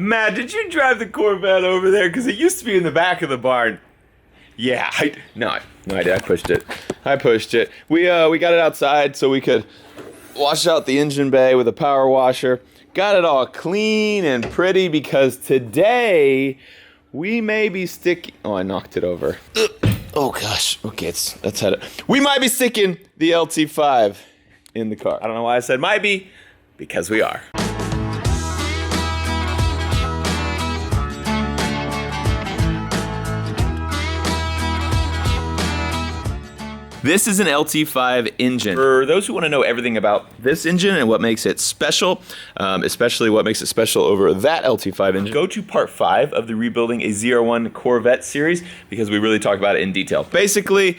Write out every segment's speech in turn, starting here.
Matt, did you drive the Corvette over there? Because it used to be in the back of the barn. Yeah, no, I did. I pushed it. We got it outside so we could wash out the engine bay with a power washer. Got it all clean and pretty because today we may be sticking. Oh, I knocked it over. Oh gosh. Okay, let's head it. We might be sticking the LT5 in the car. I don't know why I said might be, because we are. This is an LT5 engine. For those who want to know everything about this engine and what makes it special, especially what makes it special over that LT5 engine, go to part 5 of the Rebuilding a ZR1 Corvette series because we really talk about it in detail. Basically,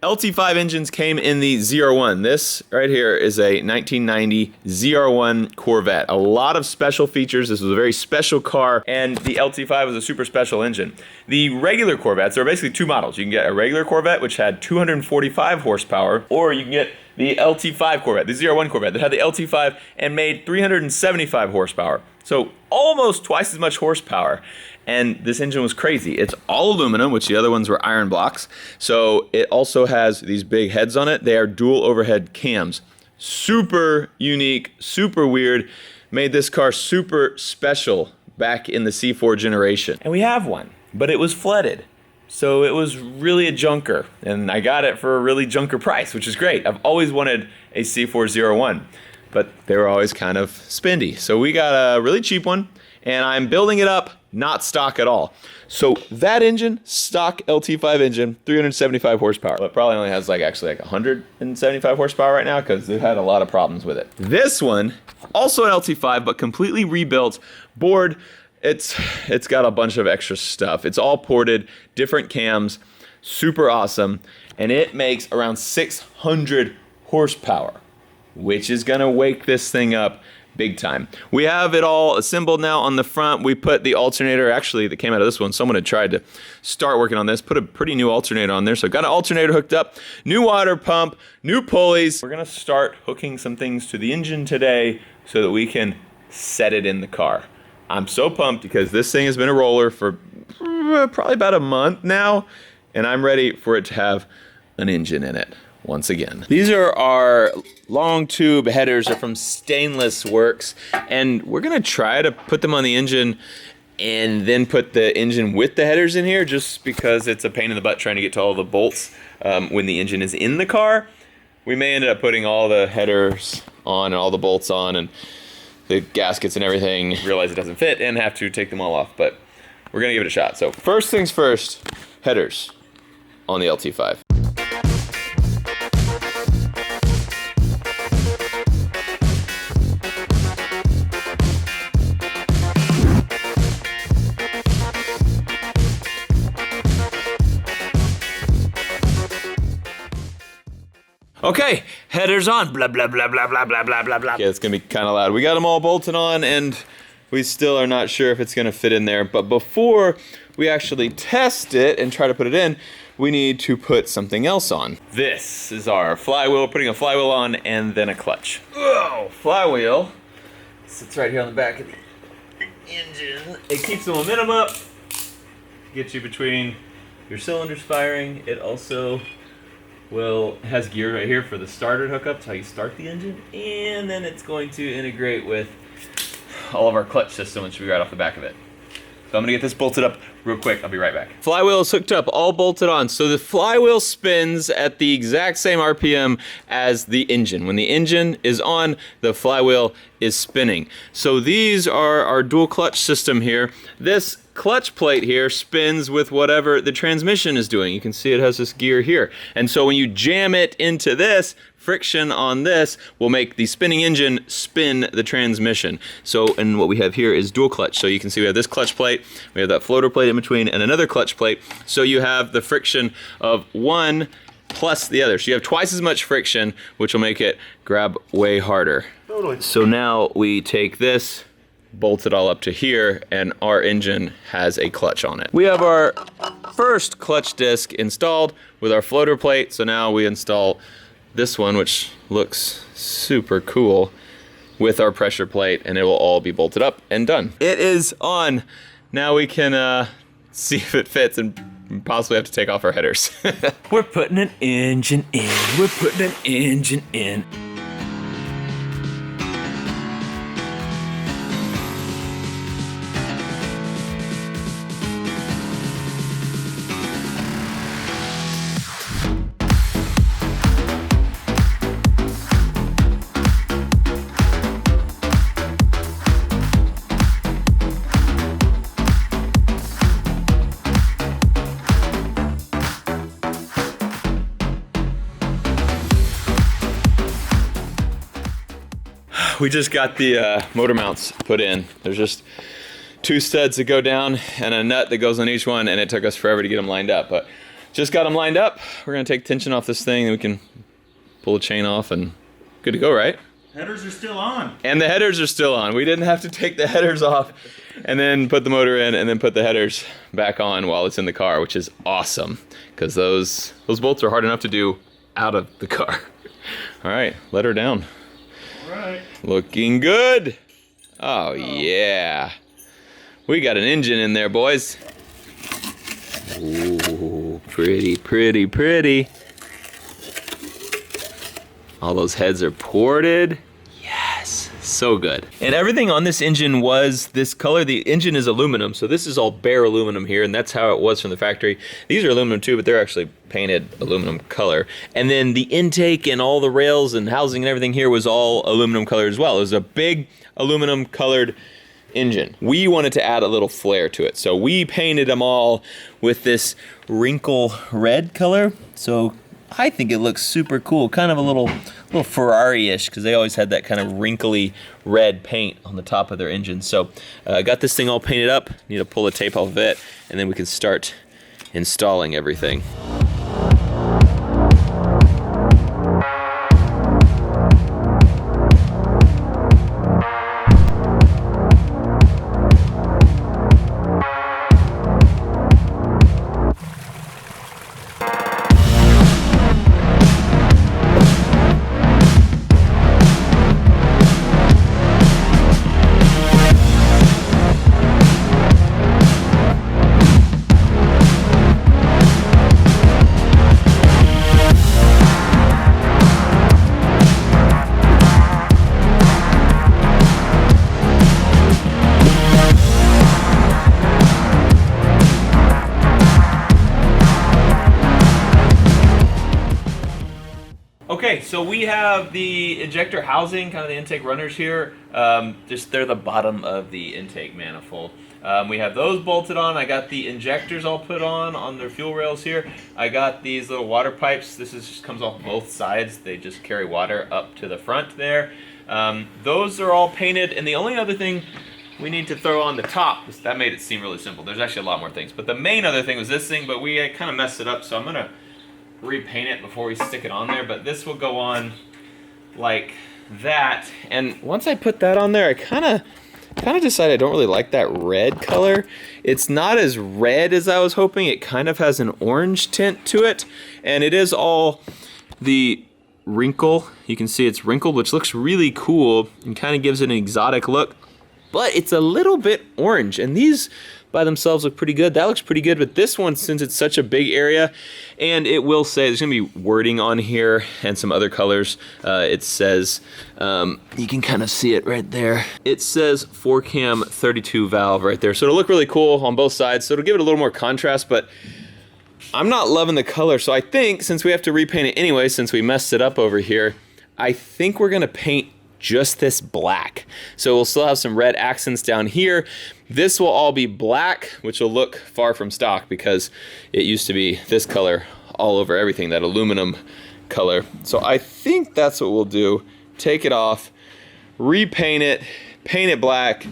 LT5 engines came in the ZR1. This right here is a 1990 ZR1 Corvette. A lot of special features. This was a very special car, and the LT5 was a super special engine. The regular Corvettes, there are basically two models. You can get a regular Corvette, which had 245 horsepower, or you can get the LT5 Corvette, the ZR1 Corvette, that had the LT5 and made 375 horsepower. So almost twice as much horsepower. And this engine was crazy. It's all aluminum, which the other ones were iron blocks. So it also has these big heads on it. They are dual overhead cams. Super unique, super weird. Made this car super special back in the C4 generation. And we have one, but it was flooded. So it was really a junker. And I got it for a really junker price, which is great. I've always wanted a C4 ZR1, but they were always kind of spendy. So we got a really cheap one, and I'm building it up, not stock at all. So that engine, stock LT5 engine, 375 horsepower. But it probably only has actually 175 horsepower right now because they've had a lot of problems with it. This one, also an LT5, but completely rebuilt, board. It's got a bunch of extra stuff. It's all ported, different cams, super awesome. And it makes around 600 horsepower, which is gonna wake this thing up big time. We have it all assembled now on the front. We put the alternator, actually, that came out of this one. Someone had tried to start working on this, put a pretty new alternator on there. So got an alternator hooked up, new water pump, new pulleys. We're gonna start hooking some things to the engine today so that we can set it in the car. I'm so pumped because this thing has been a roller for probably about a month now, and I'm ready for it to have an engine in it once again. These are our long tube headers. They're from Stainless Works, and we're gonna try to put them on the engine and then put the engine with the headers in here, just because it's a pain in the butt trying to get to all the bolts when the engine is in the car. We may end up putting all the headers on and all the bolts on and the gaskets and everything, realize it doesn't fit and have to take them all off, but we're gonna give it a shot. So first things first, headers on the LT5. Okay, headers on, blah, blah, blah, blah, blah, blah, blah, blah, blah. Yeah, it's gonna be kind of loud. We got them all bolted on, and we still are not sure if it's gonna fit in there. But before we actually test it and try to put it in, we need to put something else on. This is our flywheel, putting a flywheel on and then a clutch. Oh, flywheel sits right here on the back of the engine. It keeps the momentum up, gets you between your cylinders firing. It also has gear right here for the starter hookup. That's how you start the engine. And then it's going to integrate with all of our clutch system, which will be right off the back of it. So I'm gonna get this bolted up real quick. I'll be right back. Flywheel is hooked up, all bolted on. So the flywheel spins at the exact same RPM as the engine. When the engine is on, the flywheel is spinning. So these are our dual clutch system here. This clutch plate here spins with whatever the transmission is doing. You can see it has this gear here. And so when you jam it into this, friction on this will make the spinning engine spin the transmission. So, and what we have here is dual clutch. So you can see we have this clutch plate, we have that floater plate in between, and another clutch plate. So you have the friction of one plus the other. So you have twice as much friction, which will make it grab way harder. Totally. So now we take this, bolt it all up to here, and our engine has a clutch on it. We have our first clutch disc installed with our floater plate. So now we install this one, which looks super cool. with our pressure plate, and it will all be bolted up and done. It is on. Now we can see if it fits and possibly have to take off our headers. We're putting an engine in. We're putting an engine in. We just got the motor mounts put in. There's just 2 studs that go down and a nut that goes on each one, and it took us forever to get them lined up, but just got them lined up. We're gonna take tension off this thing and we can pull the chain off and good to go, right? Headers are still on. And the headers are still on. We didn't have to take the headers off and then put the motor in and then put the headers back on while it's in the car, which is awesome because those bolts are hard enough to do out of the car. All right, let her down. All right. Looking good. Oh yeah. We got an engine in there, boys. Ooh, pretty, pretty, pretty. All those heads are ported. Yes, so good. And everything on this engine was this color. The engine is aluminum, so this is all bare aluminum here, and that's how it was from the factory. These are aluminum too, but they're actually painted aluminum color. And then the intake and all the rails and housing and everything here was all aluminum colored as well. It was a big aluminum colored engine. We wanted to add a little flair to it, so we painted them all with this wrinkle red color. So I think it looks super cool, kind of a little Ferrari-ish, because they always had that kind of wrinkly red paint on the top of their engine. So I got this thing all painted up. Need to pull the tape off of it, and then we can start installing everything. Okay, so we have the injector housing, kind of the intake runners here. Just they're the bottom of the intake manifold. We have those bolted on. I got the injectors all put on their fuel rails here. I got these little water pipes. This is just comes off both sides. They just carry water up to the front there. Those are all painted, and the only other thing we need to throw on the top, that made it seem really simple. There's actually a lot more things, but the main other thing was this thing, but we kind of messed it up, so I'm gonna repaint it before we stick it on there. But this will go on like that, and once I put that on there, I kind of decided I don't really like that red color. It's not as red as I was hoping. It kind of has an orange tint to it, and it is all the wrinkle. You can see it's wrinkled, which looks really cool and kind of gives it an exotic look, but it's a little bit orange, and these by themselves look pretty good. That looks pretty good, but this one, since it's such a big area, and it will say, there's gonna be wording on here and some other colors. It says, you can kind of see it right there. It says 4-cam 32 valve right there. So it'll look really cool on both sides. So it'll give it a little more contrast, but I'm not loving the color. So I think since we have to repaint it anyway, since we messed it up over here, I think we're gonna paint just this black. So we'll still have some red accents down here. This will all be black, which will look far from stock because it used to be this color all over everything, that aluminum color. So I think that's what we'll do. Take it off, repaint it, paint it black,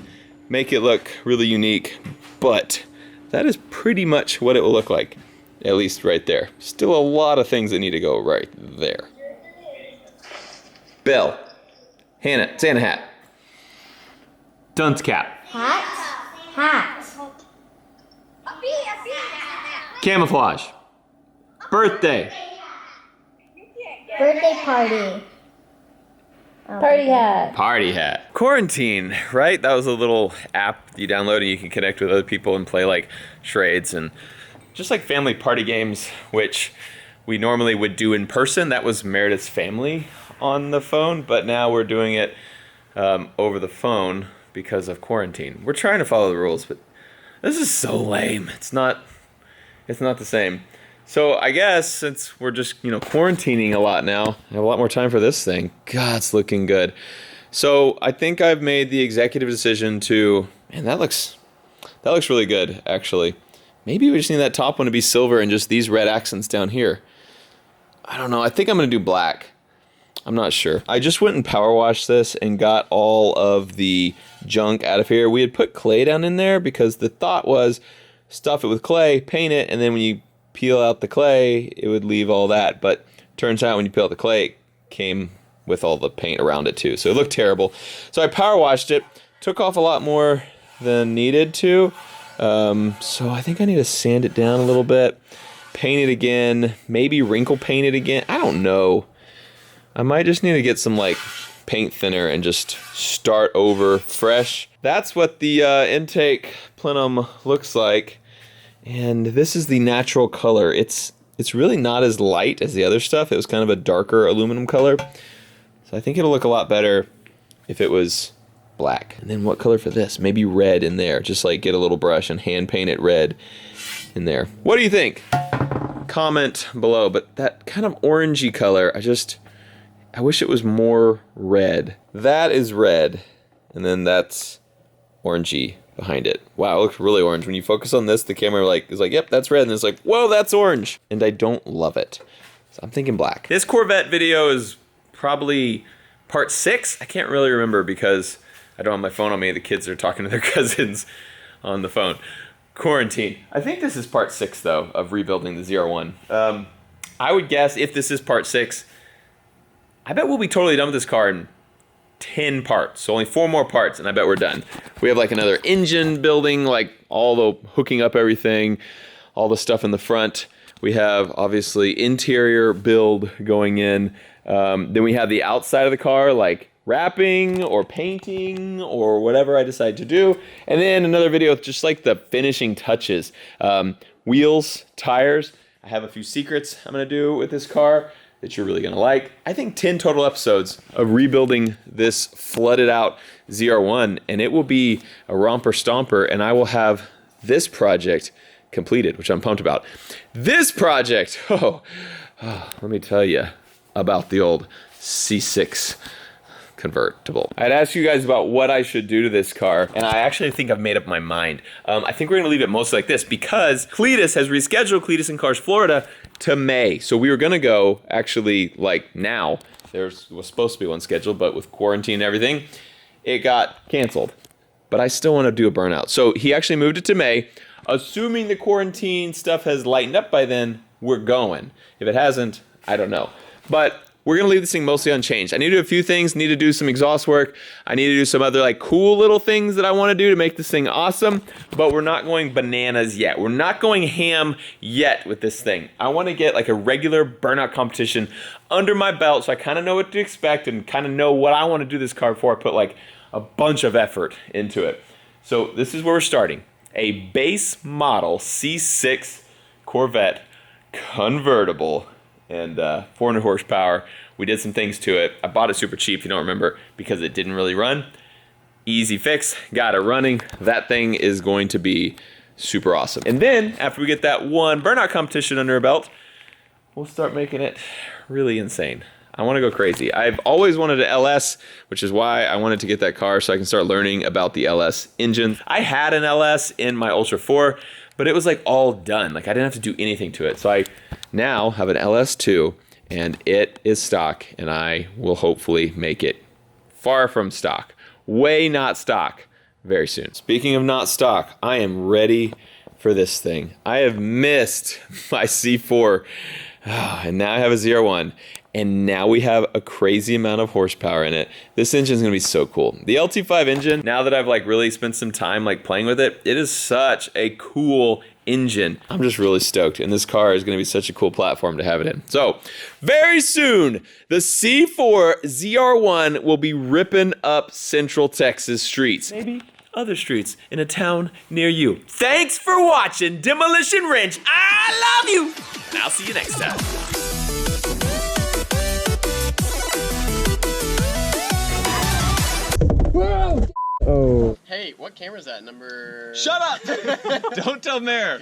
make it look really unique. But that is pretty much what it will look like, at least right there. Still a lot of things that need to go right there. Bill. Hannah, Santa hat. Dunce cap. Hat. Hat. Camouflage. Birthday. Birthday party. Party hat. Party hat. Quarantine, right? That was a little app you download and you can connect with other people and play like charades and just like family party games, which we normally would do in person. That was Meredith's family on the phone, but now we're doing it over the phone because of quarantine. We're trying to follow the rules, but this is so lame. It's not the same. So I guess since we're just, quarantining a lot now, I have a lot more time for this thing. God, it's looking good. So I think I've made the executive decision to, man, that looks really good, actually. Maybe we just need that top one to be silver and just these red accents down here. I don't know. I think I'm going to do black. I'm not sure. I just went and power washed this and got all of the junk out of here. We had put clay down in there because the thought was stuff it with clay, paint it, and then when you peel out the clay, it would leave all that. But turns out when you peel out the clay, it came with all the paint around it too. So it looked terrible. So I power washed it, took off a lot more than needed to. So I think I need to sand it down a little bit, paint it again, maybe wrinkle paint it again. I don't know. I might just need to get some like paint thinner and just start over fresh. That's what the intake plenum looks like. And this is the natural color. It's really not as light as the other stuff. It was kind of a darker aluminum color. So I think it'll look a lot better if it was black. And then what color for this? Maybe red in there. Just like get a little brush and hand paint it red in there. What do you think? Comment below. But that kind of orangey color, I wish it was more red. That is red. And then that's orangey behind it. Wow, it looks really orange. When you focus on this, the camera is like, yep, that's red. And it's like, whoa, that's orange. And I don't love it. So I'm thinking black. This Corvette video is probably part 6. I can't really remember because I don't have my phone on me. The kids are talking to their cousins on the phone. Quarantine. I think this is part 6, though, of rebuilding the ZR1. I would guess if this is part 6, I bet we'll be totally done with this car in 10 parts. So only 4 more parts, and I bet we're done. We have like another engine building, like all the hooking up everything, all the stuff in the front. We have obviously interior build going in. Then we have the outside of the car, like wrapping or painting or whatever I decide to do. And then another video with just like the finishing touches. Wheels, tires. I have a few secrets I'm gonna do with this car that you're really gonna like. I think 10 total episodes of rebuilding this flooded out ZR1, and it will be a romper stomper, and I will have this project completed, which I'm pumped about. This project, let me tell you about the old C6 convertible. I'd asked you guys about what I should do to this car, and I actually think I've made up my mind. I think we're gonna leave it mostly like this because Cletus has rescheduled Cletus in Cars Florida to May. So we were gonna go actually like now. There was supposed to be one scheduled, but with quarantine and everything, it got canceled. But I still wanna do a burnout. So he actually moved it to May. Assuming the quarantine stuff has lightened up by then, we're going. If it hasn't, I don't know. But we're gonna leave this thing mostly unchanged. I need to do a few things, need to do some exhaust work. I need to do some other like cool little things that I wanna do to make this thing awesome, but we're not going bananas yet. We're not going ham yet with this thing. I wanna get like a regular burnout competition under my belt so I kinda know what to expect and kinda know what I wanna do this car before I put like a bunch of effort into it. So this is where we're starting. A base model C6 Corvette convertible and 400 horsepower. We did some things to it. I bought it super cheap, if you don't remember, because it didn't really run. Easy fix, got it running. That thing is going to be super awesome. And then, after we get that one burnout competition under our belt, we'll start making it really insane. I wanna go crazy. I've always wanted an LS, which is why I wanted to get that car so I can start learning about the LS engine. I had an LS in my Ultra 4, but it was like all done. Like I didn't have to do anything to it. So I now have an LS2 and it is stock, and I will hopefully make it far from stock. Way not stock very soon. Speaking of not stock, I am ready for this thing. I have missed my C4 and now I have a ZR1. And now we have a crazy amount of horsepower in it. This engine is gonna be so cool. The LT5 engine, now that I've like really spent some time like playing with it, it is such a cool engine. I'm just really stoked, and this car is going to be such a cool platform to have it in. So, very soon, the C4 ZR1 will be ripping up Central Texas streets. Maybe other streets in a town near you. Thanks for watching Demolition Wrench. I love you, and I'll see you next time. Oh. Hey, what camera is that? Number... Shut up! Don't tell Mayor.